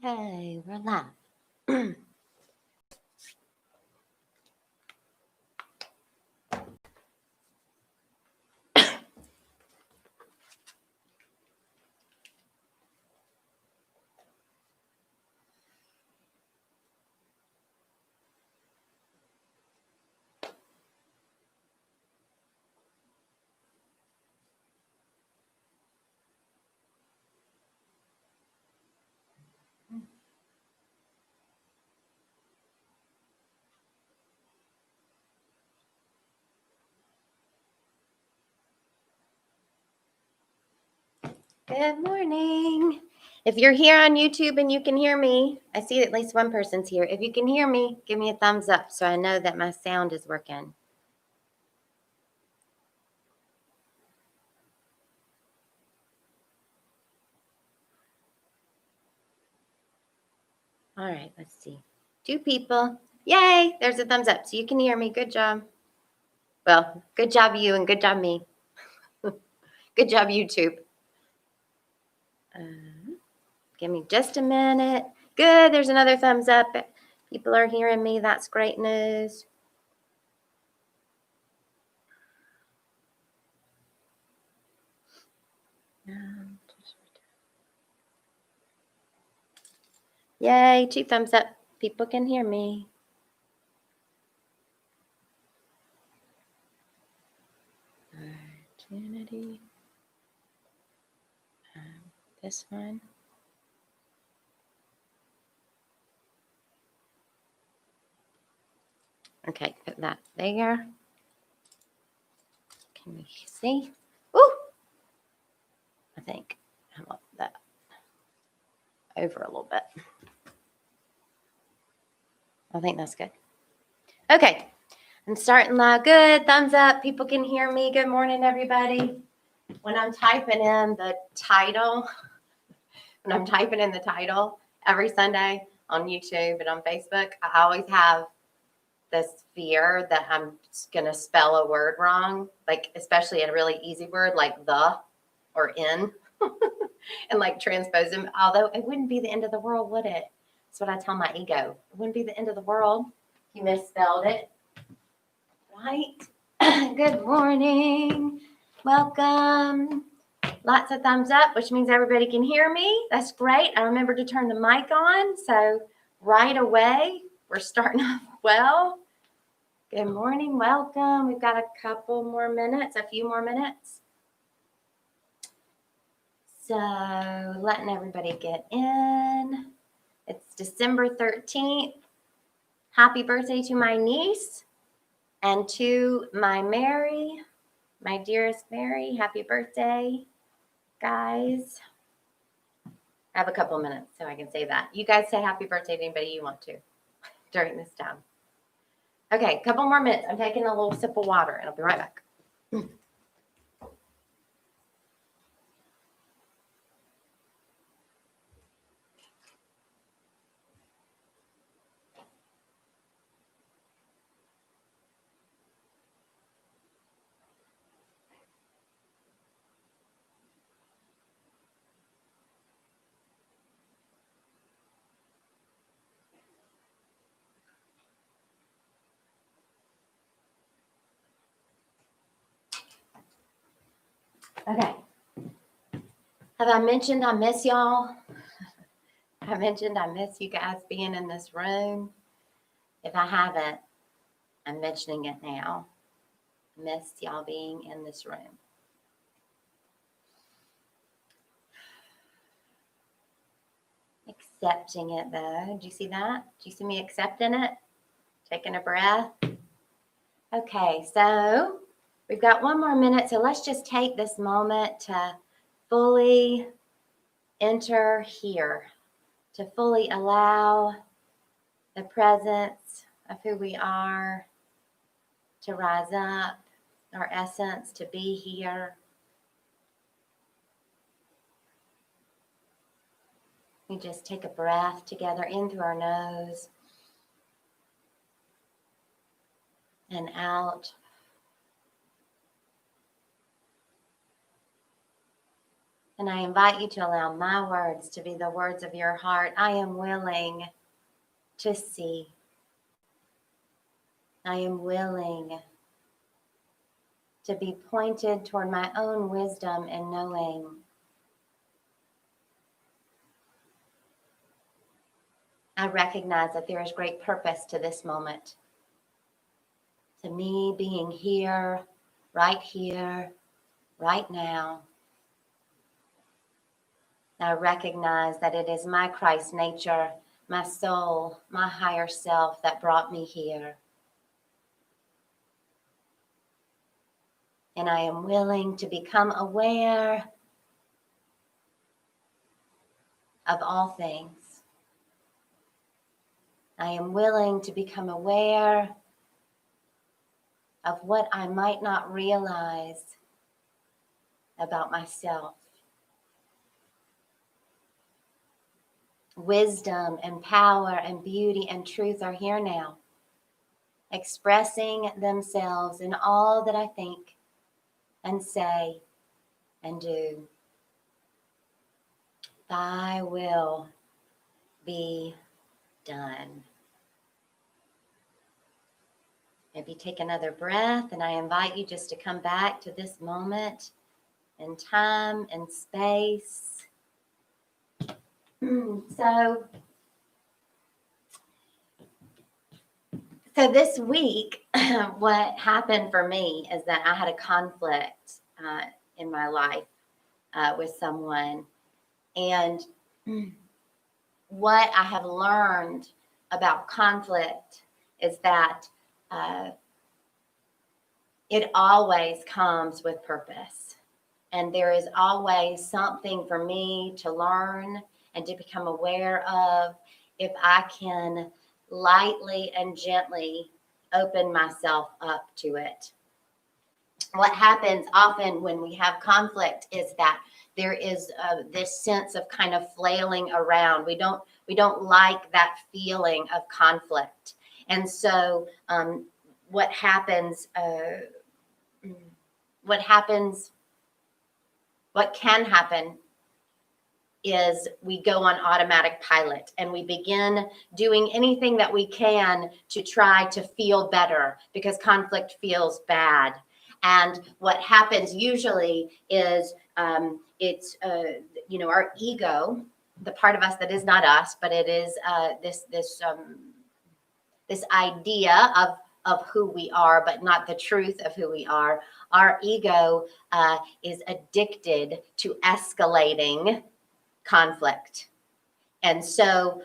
Hey, we're live. Good morning. If you're here on YouTube and you can hear me, I see at least one person's here. If you can hear me, give me a thumbs up so I know that my sound is working. All right, let's see. 2 people. Yay, there's a thumbs up. So you can hear me. Good job. Well, good job you and good job me. Good job, YouTube. Give me just a minute. Good, there's another thumbs up. People are hearing me. That's great news. Yay, 2 thumbs up. People can hear me. Opportunity. This one. Okay, put that there. Can we see? Ooh! I think I want that over a little bit. I think that's good. Okay, I'm starting live. Good, thumbs up. People can hear me. Good morning, everybody. When I'm typing in the title, every Sunday on YouTube and on Facebook, I always have this fear that I'm going to spell a word wrong, like especially a really easy word like the or in, and like transpose them. Although it wouldn't be the end of the world, would it? That's what I tell my ego. It wouldn't be the end of the world if you misspelled it. Right? Good morning. Welcome. Lots of thumbs up, which means everybody can hear me. That's great. I remembered to turn the mic on. So right away, we're starting off well. Good morning. Welcome. We've got a few more minutes. So letting everybody get in. It's December 13th. Happy birthday to my niece and to my Mary, my dearest Mary. Happy birthday, guys. I have a couple minutes so I can say that. You guys say happy birthday to anybody you want to during this time. Okay, a couple more minutes. I'm taking a little sip of water and I'll be right back. Okay. Have I mentioned I miss y'all? I mentioned I miss you guys being in this room. If I haven't, I'm mentioning it now. I miss y'all being in this room. Accepting it though. Did you see that? Did you see me accepting it? Taking a breath. Okay, so we've got 1 more minute. So let's just take this moment to fully enter here, to fully allow the presence of who we are to rise up, our essence to be here. We just take a breath together in through our nose and out. And I invite you to allow my words to be the words of your heart. I am willing to see. I am willing to be pointed toward my own wisdom and knowing. I recognize that there is great purpose to this moment. To me being here, right now. I recognize that it is my Christ nature, my soul, my higher self that brought me here. And I am willing to become aware of all things. I am willing to become aware of what I might not realize about myself. Wisdom and power and beauty and truth are here now, expressing themselves in all that I think and say and do. Thy will be done. Maybe take another breath, and I invite you just to come back to this moment in time and space. So this week, what happened for me is that I had a conflict in my life with someone. And what I have learned about conflict is that it always comes with purpose. And there is always something for me to learn and to become aware of if I can lightly and gently open myself up to it. What happens often when we have conflict is that there is this sense of kind of flailing around. We don't like that feeling of conflict. And so what can happen is we go on automatic pilot and we begin doing anything that we can to try to feel better because conflict feels bad. And what happens usually is it's our ego, the part of us that is not us, but it is this idea of who we are, but not the truth of who we are. Our ego is addicted to escalating conflict. And so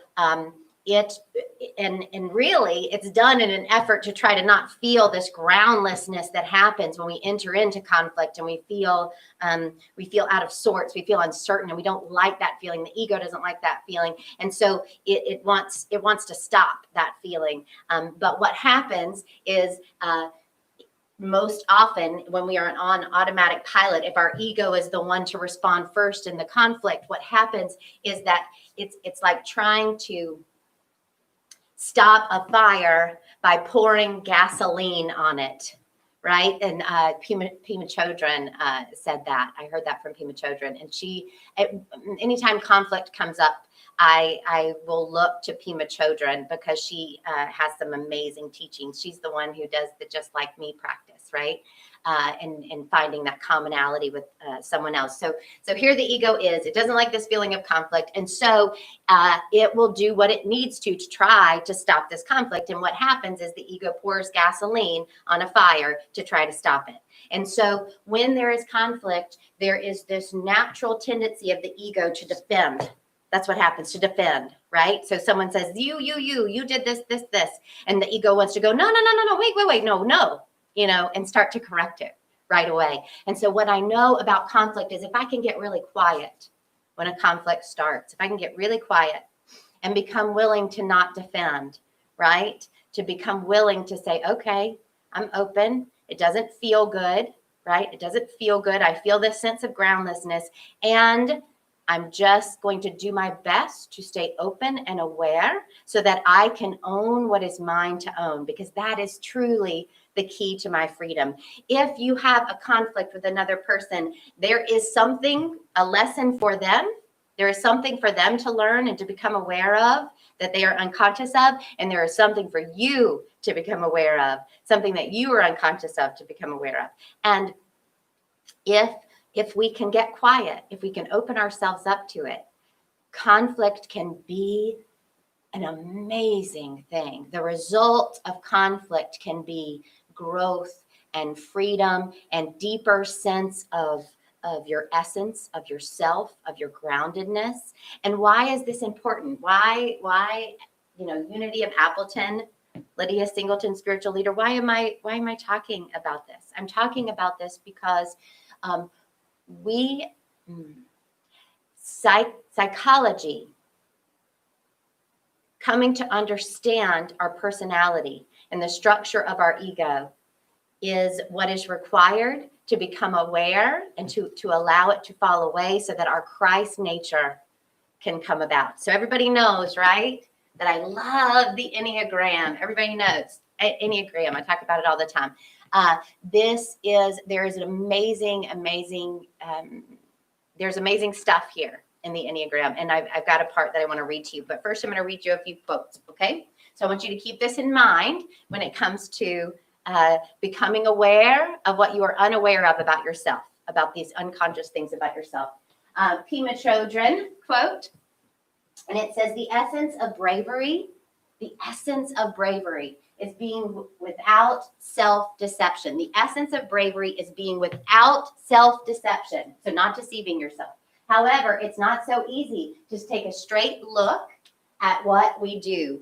really it's done in an effort to try to not feel this groundlessness that happens when we enter into conflict, and we feel out of sorts, we feel uncertain, and we don't like that feeling. The ego doesn't like that feeling. And so it wants to stop that feeling. But what happens is most often when we are on automatic pilot, if our ego is the one to respond first in the conflict, what happens is that it's like trying to stop a fire by pouring gasoline on it, right? And Pema Chodron said that. I heard that from Pema Chodron. And anytime conflict comes up, I will look to Pema Chodron because she has some amazing teachings. She's the one who does the just like me practice, right? And finding that commonality with someone else. So here the ego is. It doesn't like this feeling of conflict. And so it will do what it needs to try to stop this conflict. And what happens is the ego pours gasoline on a fire to try to stop it. And so when there is conflict, there is this natural tendency of the ego to defend. That's what happens, to defend, right? So someone says, you did this. And the ego wants to go, no, wait, no, and start to correct it right away. And so what I know about conflict is if I can get really quiet when a conflict starts, if I can get really quiet and become willing to not defend, right? To become willing to say, okay, I'm open. It doesn't feel good, right? It doesn't feel good. I feel this sense of groundlessness, and I'm just going to do my best to stay open and aware so that I can own what is mine to own, because that is truly the key to my freedom. If you have a conflict with another person, there is something, a lesson for them. There is something for them to learn and to become aware of that they are unconscious of. And there is something for you to become aware of, something that you are unconscious of to become aware of. And if we can get quiet, if we can open ourselves up to it, conflict can be an amazing thing. The result of conflict can be growth and freedom and deeper sense of your essence, of yourself, of your groundedness. And why is this important? Why, Unity of Appleton, Lydia Singleton, spiritual leader. Why am I talking about this? I'm talking about this because psychology, coming to understand our personality and the structure of our ego, is what is required to become aware and to allow it to fall away so that our Christ nature can come about. So everybody knows, right, that I love the Enneagram. Everybody knows Enneagram. I talk about it all the time. There is an amazing, there's amazing stuff here in the Enneagram. And I've got a part that I want to read to you. But first, I'm going to read you a few quotes, okay? So I want you to keep this in mind when it comes to becoming aware of what you are unaware of about yourself, about these unconscious things about yourself. Pema Chodron quote, and it says, the essence of bravery is being without self-deception. The essence of bravery is being without self-deception, so not deceiving yourself. However, it's not so easy. Just take a straight look at what we do.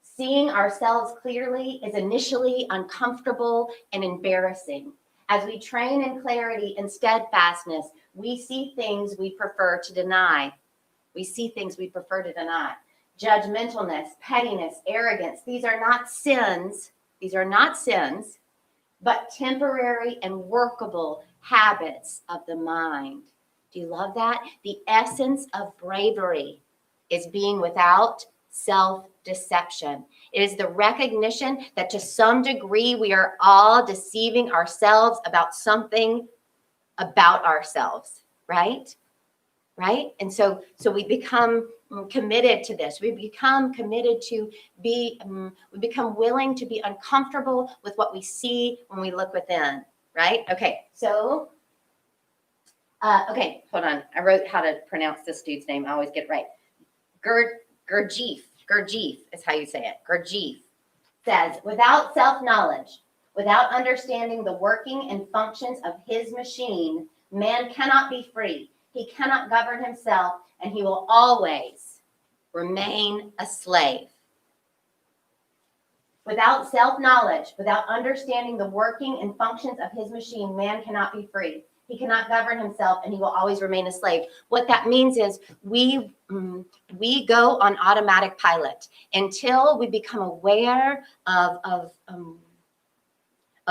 Seeing ourselves clearly is initially uncomfortable and embarrassing. As we train in clarity and steadfastness, we see things we prefer to deny. Judgmentalness, pettiness, arrogance, these are not sins, but temporary and workable habits of the mind. Do you love that? The essence of bravery is being without self-deception. It is the recognition that to some degree we are all deceiving ourselves about something about ourselves, right? And so we become committed to this. We become committed to we become willing to be uncomfortable with what we see when we look within, right? Okay, so, hold on. I wrote how to pronounce this dude's name. I always get it right. Gurdjieff is how you say it. Gurdjieff says, without self-knowledge, without understanding the working and functions of his machine, man cannot be free. He cannot govern himself, and he will always remain a slave. Without self-knowledge, without understanding the working and functions of his machine, man cannot be free. He cannot govern himself, and he will always remain a slave. What that means is we go on automatic pilot until we become aware of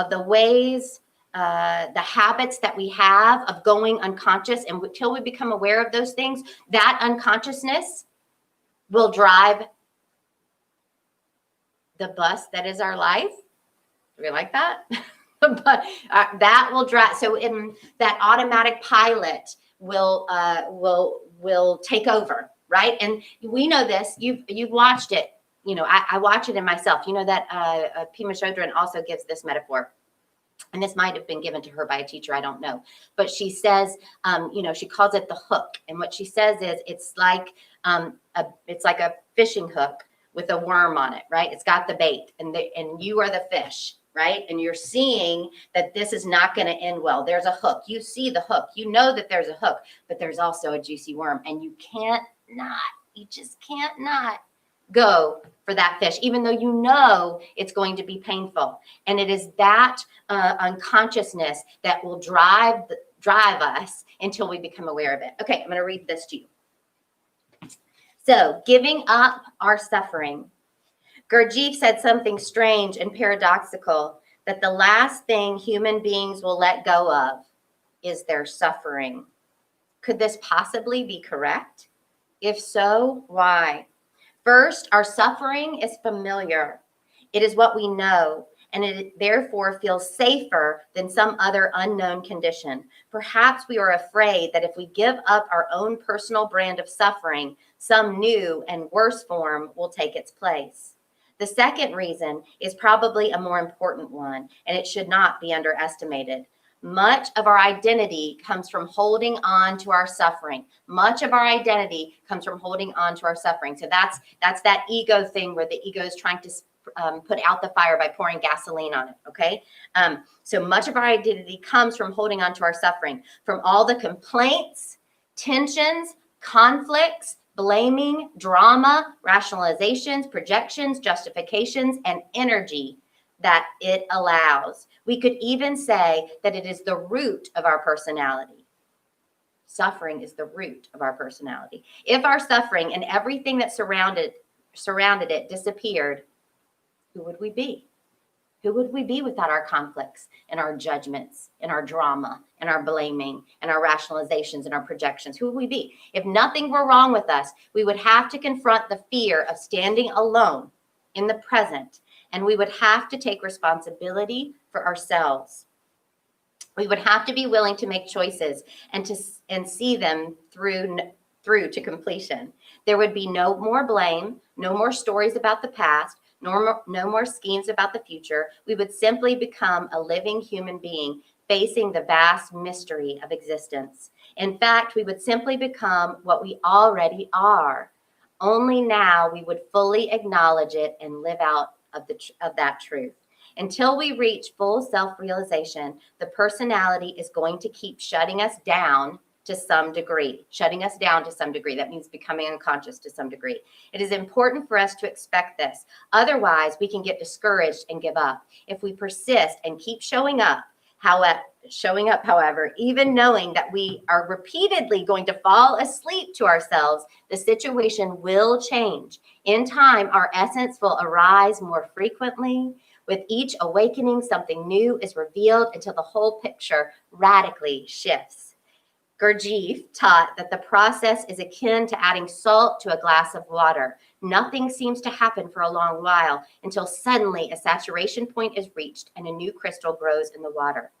the ways, the habits that we have of going unconscious, and until we become aware of those things, that unconsciousness will drive the bus that is our life. Do we like that? But that will drive. So in that automatic pilot will take over, right? And we know this. You've watched it. I watch it in myself. You know that Pema Chodron also gives this metaphor. And this might have been given to her by a teacher, I don't know. But she says, she calls it the hook. And what she says is it's like a fishing hook with a worm on it, right? It's got the bait, and you are the fish, right? And you're seeing that this is not going to end well. There's a hook. You see the hook. You know that there's a hook, but there's also a juicy worm, and you just can't not go for that fish, even though you know it's going to be painful. And it is that unconsciousness that will drive us until we become aware of it. Okay, I'm going to read this to you. So, giving up our suffering. Gurdjieff said something strange and paradoxical, that the last thing human beings will let go of is their suffering. Could this possibly be correct? If so, why? First, our suffering is familiar. It is what we know, and it therefore feels safer than some other unknown condition. Perhaps we are afraid that if we give up our own personal brand of suffering, some new and worse form will take its place. The second reason is probably a more important one, and it should not be underestimated. Much of our identity comes from holding on to our suffering. Much of our identity comes from holding on to our suffering. So that's that ego thing where the ego is trying to put out the fire by pouring gasoline on it, okay? So much of our identity comes from holding on to our suffering, from all the complaints, tensions, conflicts, blaming, drama, rationalizations, projections, justifications, and energy that it allows. We could even say that it is the root of our personality. Suffering is the root of our personality. If our suffering and everything that surrounded it disappeared, who would we be? Who would we be without our conflicts and our judgments and our drama and our blaming and our rationalizations and our projections? Who would we be? If nothing were wrong with us, we would have to confront the fear of standing alone in the present, and we would have to take responsibility for ourselves. We would have to be willing to make choices and see them through to completion. There would be no more blame, no more stories about the past, no more schemes about the future. We would simply become a living human being facing the vast mystery of existence. In fact, we would simply become what we already are. Only now we would fully acknowledge it and live out of that truth. Until we reach full self-realization, the personality is going to keep shutting us down to some degree. That means becoming unconscious to some degree. It is important for us to expect this. Otherwise, we can get discouraged and give up. If we persist and keep showing up, however, even knowing that we are repeatedly going to fall asleep to ourselves, the situation will change. In time, our essence will arise more frequently. With each awakening, something new is revealed until the whole picture radically shifts. Gurdjieff taught that the process is akin to adding salt to a glass of water. Nothing seems to happen for a long while until suddenly a saturation point is reached and a new crystal grows in the water.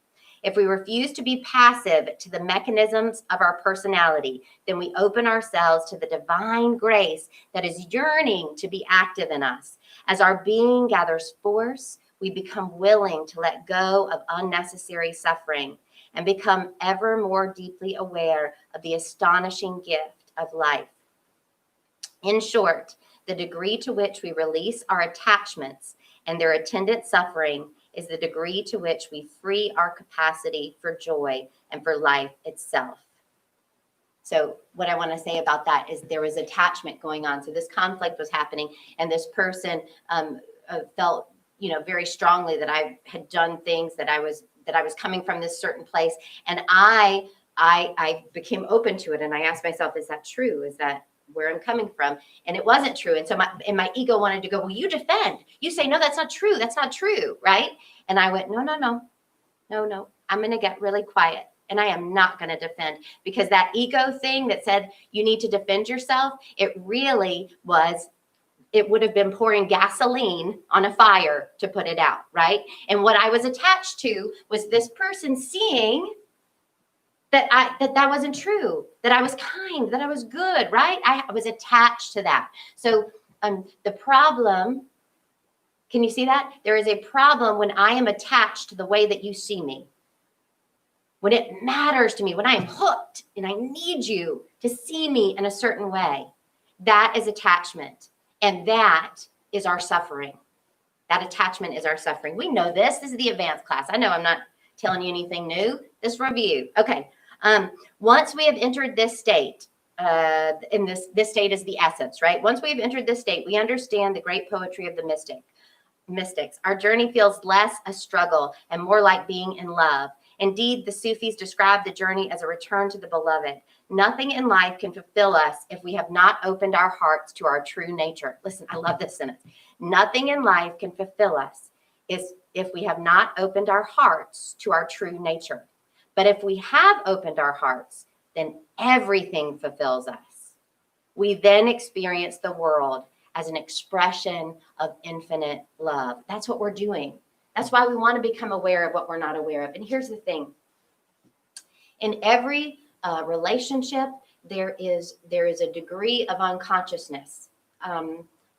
If we refuse to be passive to the mechanisms of our personality, then we open ourselves to the divine grace that is yearning to be active in us. As our being gathers force, we become willing to let go of unnecessary suffering and become ever more deeply aware of the astonishing gift of life. In short, the degree to which we release our attachments and their attendant suffering is the degree to which we free our capacity for joy and for life itself. So what I want to say about that is there was attachment going on. So this conflict was happening, and this person felt, very strongly that I had done things, that I was coming from this certain place, and I became open to it, and I asked myself, is that true? Is that where I'm coming from? And it wasn't true. And so my ego wanted to go, well, you defend. You say, no, that's not true. That's not true, right? And I went, no. I'm going to get really quiet. And I am not going to defend, because that ego thing that said you need to defend yourself, it would have been pouring gasoline on a fire to put it out, right? And what I was attached to was this person seeing that wasn't true, that I was kind, that I was good, right? I was attached to that. So the problem, can you see that? There is a problem when I am attached to the way that you see me. When it matters to me, when I am hooked and I need you to see me in a certain way, that is attachment. And that is our suffering. That attachment is our suffering. We know this. This is the advanced class. I know I'm not telling you anything new. This review. Okay. Once we have entered this state, and this state is the essence, right? Once we've entered this state, we understand the great poetry of the mystics. Our journey feels less a struggle and more like being in love. Indeed, the Sufis describe the journey as a return to the beloved. Nothing in life can fulfill us if we have not opened our hearts to our true nature. Listen, I love this sentence. Nothing in life can fulfill us if we have not opened our hearts to our true nature. But if we have opened our hearts, then everything fulfills us. We then experience the world as an expression of infinite love. That's what we're doing. That's why we want to become aware of what we're not aware of. And here's the thing. In every relationship, there is a degree of unconsciousness,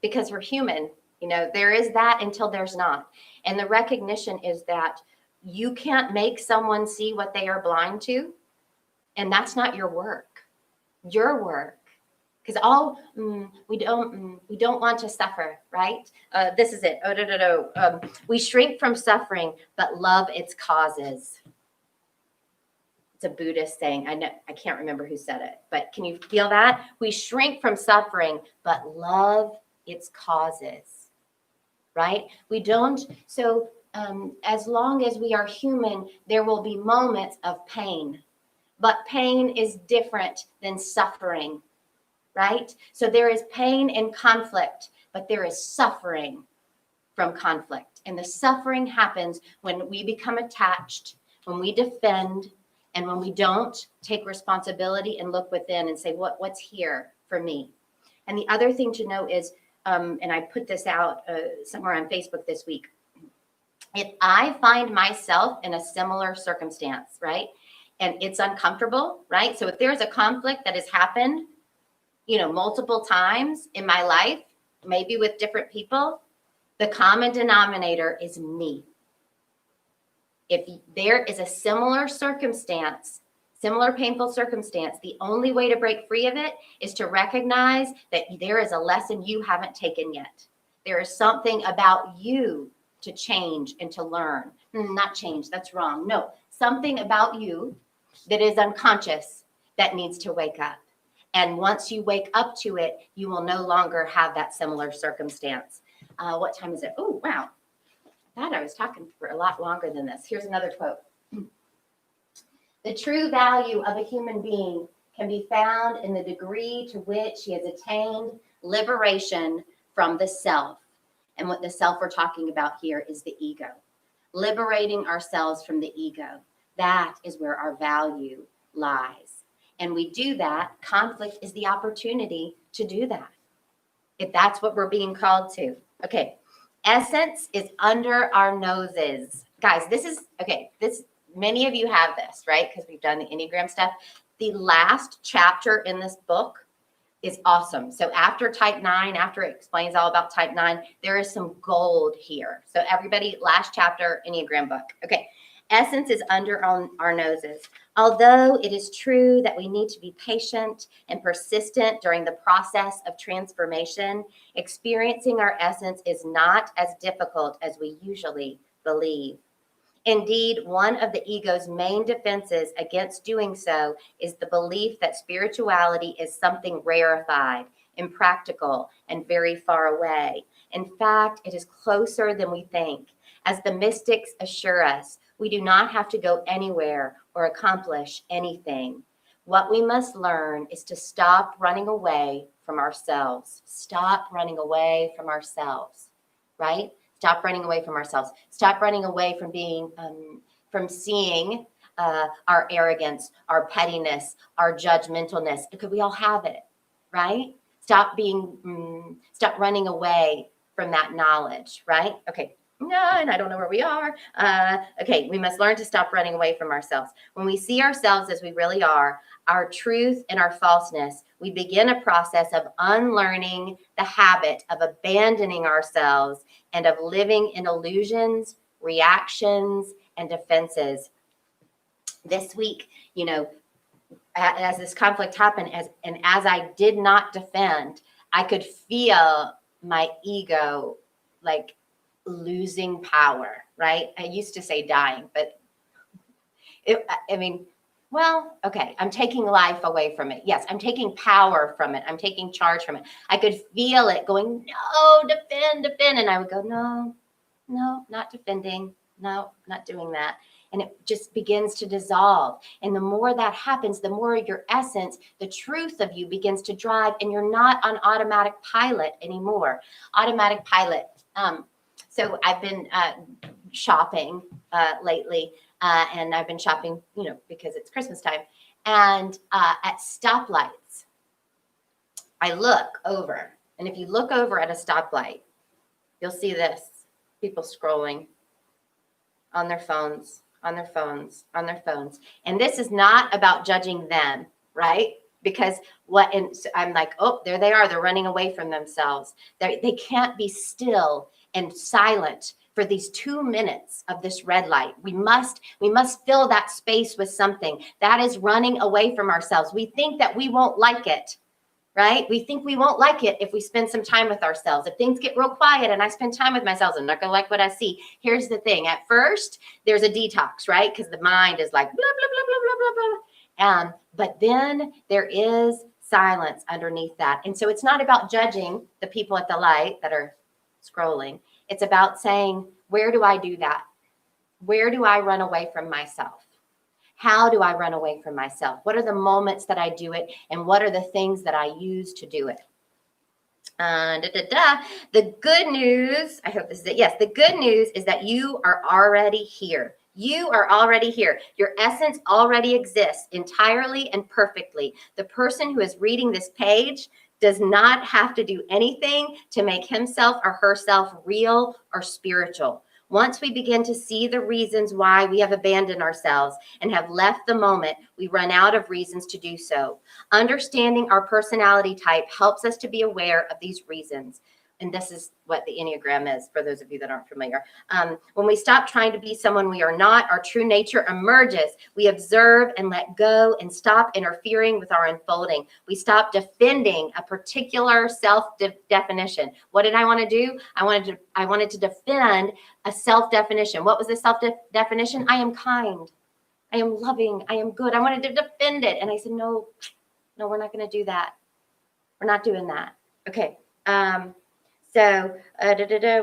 because we're human. There is that until there's not. And the recognition is that you can't make someone see what they are blind to. And that's not your work. Your work. Because we don't want to suffer, right? This is it. We shrink from suffering, but love its causes. It's a Buddhist saying. I can't remember who said it, but can you feel that? We shrink from suffering, but love its causes, right? We don't. So as long as we are human, there will be moments of pain, but pain is different than suffering, right? So there is pain in conflict, but there is suffering from conflict. And the suffering happens when we become attached, when we defend, and when we don't take responsibility and look within and say, what's here for me? And the other thing to know is, and I put this out somewhere on Facebook this week, if I find myself in a similar circumstance, right, and it's uncomfortable, right? So if there's a conflict that has happened, multiple times in my life, maybe with different people, the common denominator is me. If there is a similar circumstance, similar painful circumstance, the only way to break free of it is to recognize that there is a lesson you haven't taken yet. There is something about you to change and to learn. Not change, that's wrong. No, something about you that is unconscious that needs to wake up. And once you wake up to it, you will no longer have that similar circumstance. What time is it? Oh, wow. I thought I was talking for a lot longer than this. Here's another quote. The true value of a human being can be found in the degree to which he has attained liberation from the self. And what the self we're talking about here is the ego. Liberating ourselves from the ego. That is where our value lies. And we do that. Conflict is the opportunity to do that, if that's what we're being called to. Okay. Essence is under our noses. Guys, many of you have this, right? Because we've done the Enneagram stuff. The last chapter in this book is awesome. So after type 9, after it explains all about type 9, there is some gold here. So everybody, last chapter, Enneagram book. Okay. Essence is under our noses. Although it is true that we need to be patient and persistent during the process of transformation, experiencing our essence is not as difficult as we usually believe. Indeed, one of the ego's main defenses against doing so is the belief that spirituality is something rarefied, impractical, and very far away. In fact, it is closer than we think. As the mystics assure us, we do not have to go anywhere or accomplish anything. What we must learn is to stop running away from ourselves. Stop running away from ourselves, right? Stop running away from ourselves. Stop running away from being, from seeing our arrogance, our pettiness, our judgmentalness, because we all have it, right? Stop running away from that knowledge, right? Okay. No, and I don't know where we are. Okay, we must learn to stop running away from ourselves. When we see ourselves as we really are, our truth and our falseness, we begin a process of unlearning the habit of abandoning ourselves and of living in illusions, reactions, and defenses. This week, as this conflict happened, as I did not defend, I could feel my ego like losing power, right? I used to say dying, but I'm taking life away from it. Yes, I'm taking power from it. I'm taking charge from it. I could feel it going, no, defend. And I would go, no, not defending. No, not doing that. And it just begins to dissolve. And the more that happens, the more your essence, the truth of you begins to drive, and you're not on automatic pilot anymore. Automatic pilot. So I've been shopping lately, and I've been shopping, because it's Christmas time. And at stoplights, I look over. And if you look over at a stoplight, you'll see this. People scrolling. on their phones, on their phones, on their phones. And this is not about judging them, right? Because I'm like, oh, there they are. They're running away from themselves. They can't be still and silent for these 2 minutes of this red light. We must fill that space with something. That is running away from ourselves. We think that we won't like it, right? We think we won't like it if we spend some time with ourselves. If things get real quiet and I spend time with myself, I'm not going to like what I see. Here's the thing. At first, there's a detox, right? Because the mind is like, blah, blah, blah, blah, blah, blah, blah. But then there is silence underneath that. And so it's not about judging the people at the light that are scrolling. It's about saying, where do I do that? Where do I run away from myself? How do I run away from myself? What are the moments that I do it? And what are the things that I use to do it? The good news, I hope this is it. Yes, the good news is that you are already here. You are already here. Your essence already exists entirely and perfectly. The person who is reading this page does not have to do anything to make himself or herself real or spiritual. Once we begin to see the reasons why we have abandoned ourselves and have left the moment, we run out of reasons to do so. Understanding our personality type helps us to be aware of these reasons. And this is what the Enneagram is, for those of you that aren't familiar. When we stop trying to be someone we are not, our true nature emerges. We observe and let go and stop interfering with our unfolding. We stop defending a particular self-definition. What did I want to do? I wanted to defend a self-definition. What was the self-definition? I am kind. I am loving. I am good. I wanted to defend it. And I said, no, we're not going to do that. We're not doing that. Okay. So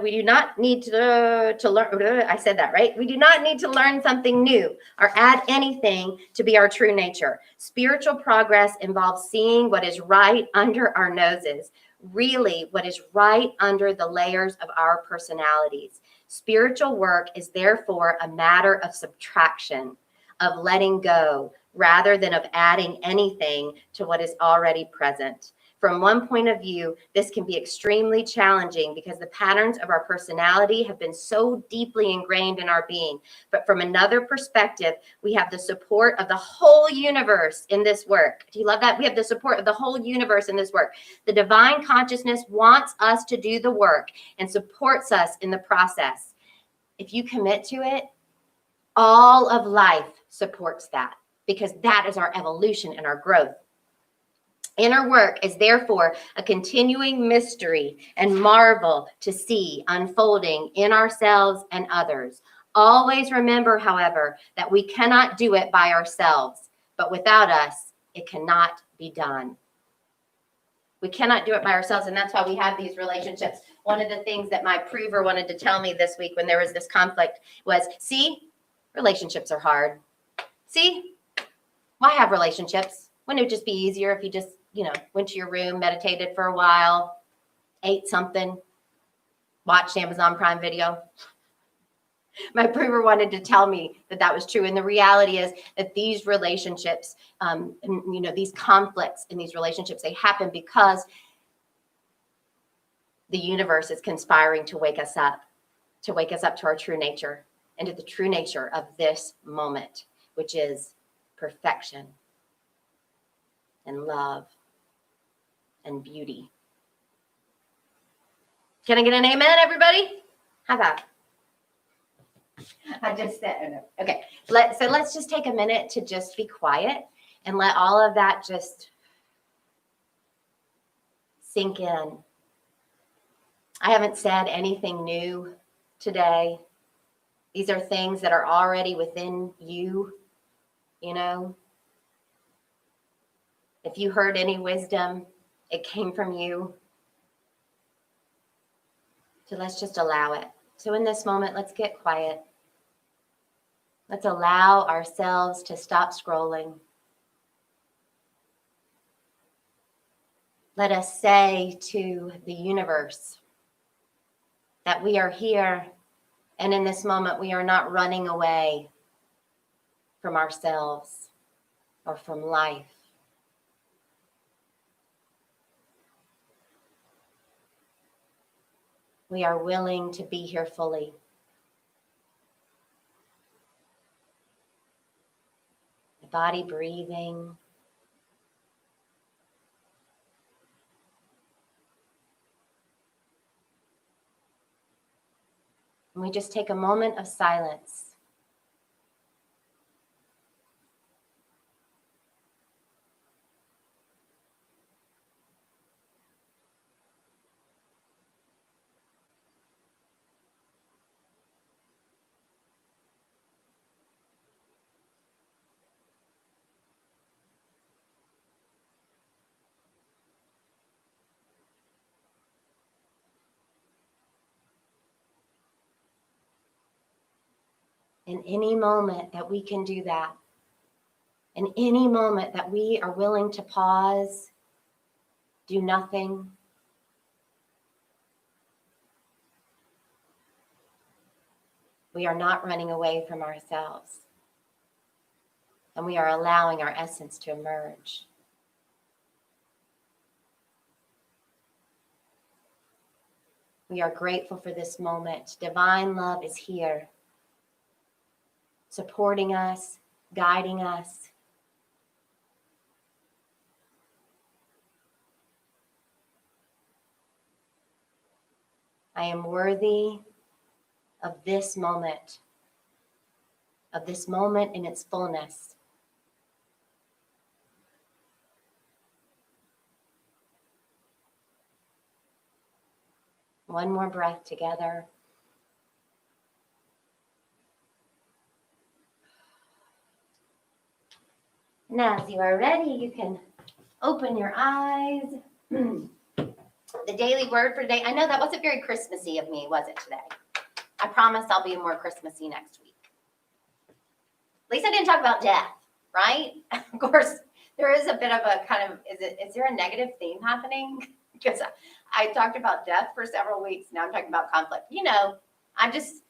we do not need to learn. I said that, right? We do not need to learn something new or add anything to be our true nature. Spiritual progress involves seeing what is right under our noses, really what is right under the layers of our personalities. Spiritual work is therefore a matter of subtraction, of letting go, rather than of adding anything to what is already present. From one point of view, this can be extremely challenging because the patterns of our personality have been so deeply ingrained in our being. But from another perspective, we have the support of the whole universe in this work. Do you love that? We have the support of the whole universe in this work. The divine consciousness wants us to do the work and supports us in the process. If you commit to it, all of life supports that, because that is our evolution and our growth. Inner work is therefore a continuing mystery and marvel to see unfolding in ourselves and others. Always remember, however, that we cannot do it by ourselves, but without us, it cannot be done. We cannot do it by ourselves, and that's why we have these relationships. One of the things that my prover wanted to tell me this week when there was this conflict was, see, relationships are hard. See, why have relationships? Wouldn't it just be easier if you just, went to your room, meditated for a while, ate something, watched Amazon Prime Video? My prover wanted to tell me that was true. And the reality is that these relationships, these conflicts in these relationships, they happen because the universe is conspiring to wake us up to our true nature and to the true nature of this moment, which is perfection and love and beauty. Can I get an amen, everybody? How about? I just said, okay. Let's just take a minute to just be quiet and let all of that just sink in. I haven't said anything new today. These are things that are already within you, If you heard any wisdom, it came from you. So let's just allow it. So in this moment, let's get quiet. Let's allow ourselves to stop scrolling. Let us say to the universe that we are here, and in this moment, we are not running away from ourselves or from life. We are willing to be here fully. body breathing. And we just take a moment of silence. In any moment that we can do that, in any moment that we are willing to pause, do nothing, we are not running away from ourselves, and we are allowing our essence to emerge. We are grateful for this moment. Divine love is here, supporting us, guiding us. I am worthy of this moment in its fullness. One more breath together. Now, as you are ready, you can open your eyes. The daily word for today. I know that wasn't very Christmassy of me, was it today? I promise I'll be more Christmassy next week. At least I didn't talk about death, right? Of course, there is a bit of a kind of, is there a negative theme happening? Because I talked about death for several weeks. Now I'm talking about conflict. You know, I'm just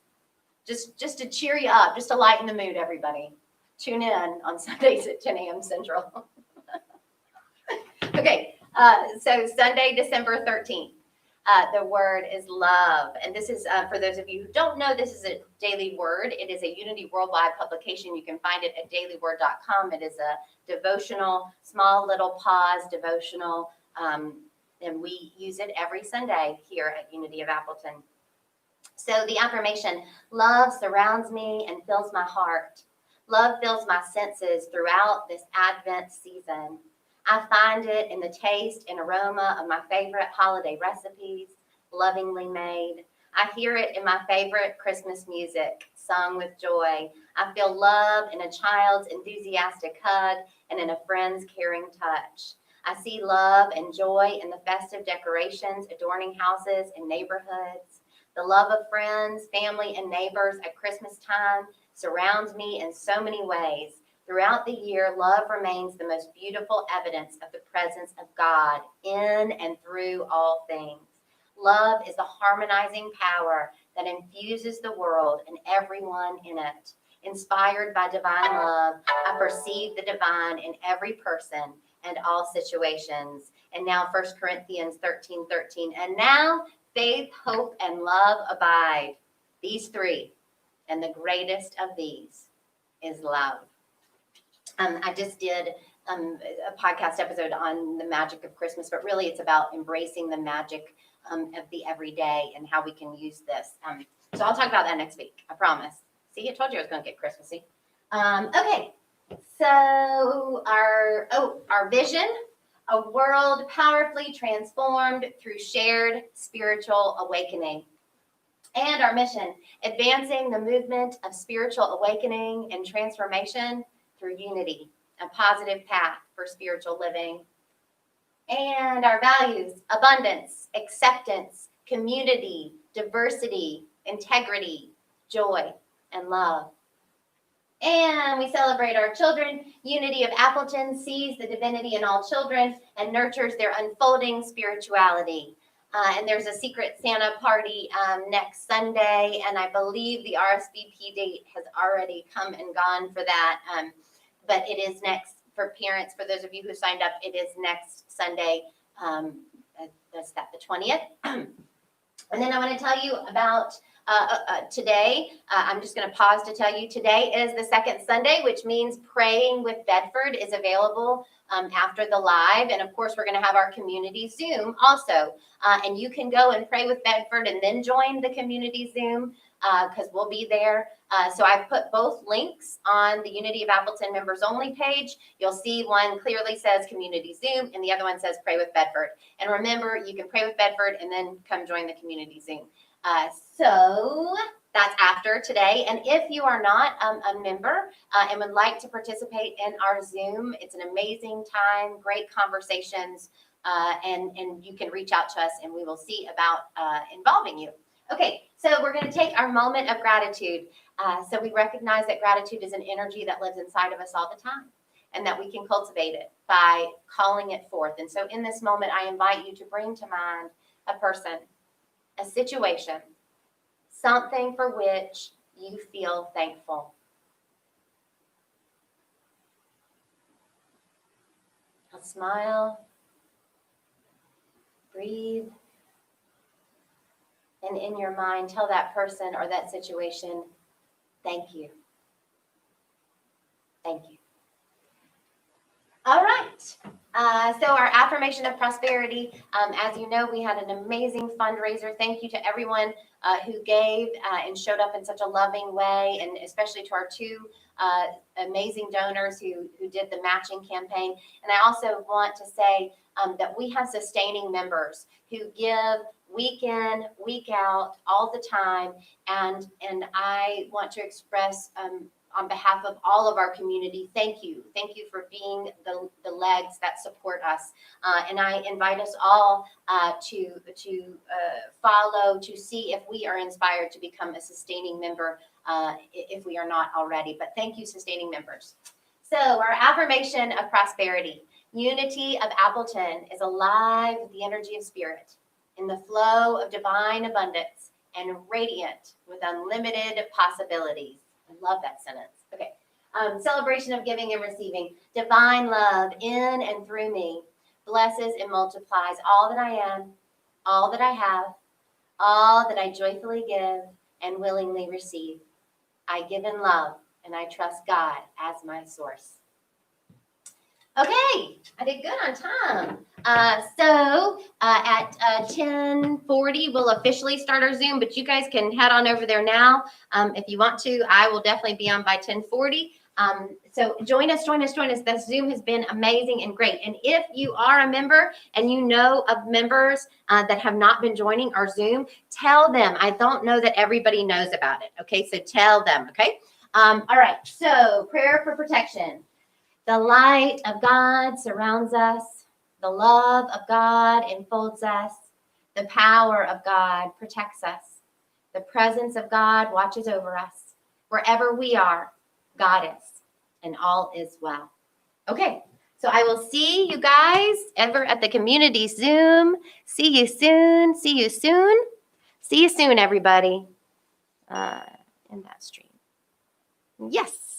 to cheer you up, just to lighten the mood, everybody. Tune in on Sundays at 10 a.m. Central. Okay, so Sunday, December 13th. The word is love. And this is, for those of you who don't know, this is a daily word. It is a Unity Worldwide publication. You can find it at dailyword.com. It is a devotional, small little pause devotional. And we use it every Sunday here at Unity of Appleton. So the affirmation, love surrounds me and fills my heart. Love fills my senses throughout this Advent season. I find it in the taste and aroma of my favorite holiday recipes, lovingly made. I hear it in my favorite Christmas music, sung with joy. I feel love in a child's enthusiastic hug and in a friend's caring touch. I see love and joy in the festive decorations adorning houses and neighborhoods. The love of friends, family, and neighbors at Christmas time surrounds me in so many ways. Throughout the year, love remains the most beautiful evidence of the presence of God in and through all things. Love is the harmonizing power that infuses the world and everyone in it. Inspired by divine love, I perceive the divine in every person and all situations. And now 1 Corinthians 13:13. And now faith, hope, and love abide. These three. And the greatest of these is love. I just did a podcast episode on the magic of Christmas, but really it's about embracing the magic of the everyday and how we can use this. So I'll talk about that next week. I promise. See, I told you I was going to get Christmassy. Okay. So our vision, a world powerfully transformed through shared spiritual awakening. And our mission, advancing the movement of spiritual awakening and transformation through unity, a positive path for spiritual living. And our values, abundance, acceptance, community, diversity, integrity, joy, and love. And we celebrate our children. Unity of Appleton sees the divinity in all children and nurtures their unfolding spirituality. And there's a secret Santa party next Sunday, and I believe the RSVP date has already come and gone for that. But it is next for parents. For those of you who signed up, it is next Sunday. That's the 20th. And then I want to tell you about Today, I'm just going to pause to tell you, today is the second Sunday, which means Praying with Bedford is available after the live. And of course, we're going to have our community Zoom also. And you can go and pray with Bedford and then join the community Zoom because we'll be there. So I've put both links on the Unity of Appleton members only page. You'll see one clearly says community Zoom and the other one says Pray with Bedford. And remember, you can pray with Bedford and then come join the community Zoom. So that's after today. And if you are not a member and would like to participate in our Zoom, it's an amazing time, great conversations, and you can reach out to us and we will see about involving you. Okay, so we're going to take our moment of gratitude. So we recognize that gratitude is an energy that lives inside of us all the time and that we can cultivate it by calling it forth. And so in this moment, I invite you to bring to mind a person, a situation, something for which you feel thankful. I'll smile, breathe, and in your mind, tell that person or that situation, thank you. Thank you. All right. So our affirmation of prosperity, as you know, we had an amazing fundraiser. Thank you to everyone who gave and showed up in such a loving way, and especially to our two amazing donors who did the matching campaign. And I also want to say that we have sustaining members who give week in, week out, all the time. And I want to express on behalf of all of our community, thank you. Thank you for being the legs that support us. And I invite us all to follow, to see if we are inspired to become a sustaining member if we are not already. But thank you, sustaining members. So our affirmation of prosperity. Unity of Appleton is alive with the energy of spirit, in the flow of divine abundance, and radiant with unlimited possibilities. I love that sentence. Okay. Celebration of giving and receiving. Divine love in and through me blesses and multiplies all that I am, all that I have, all that I joyfully give and willingly receive. I give in love and I trust God as my source. Okay, I did good on time. So at 10:40, we'll officially start our Zoom, but you guys can head on over there now if you want to. I will definitely be on by 10:40. So join us. The Zoom has been amazing and great. And if you are a member and you know of members that have not been joining our Zoom, tell them. I don't know that everybody knows about it. Okay, so tell them. Okay. All right. So prayer for protection. The light of God surrounds us. The love of God enfolds us. The power of God protects us. The presence of God watches over us. Wherever we are, God is, and all is well. Okay, so I will see you guys ever at the community Zoom. See you soon. See you soon. See you soon, everybody, in that stream. Yes.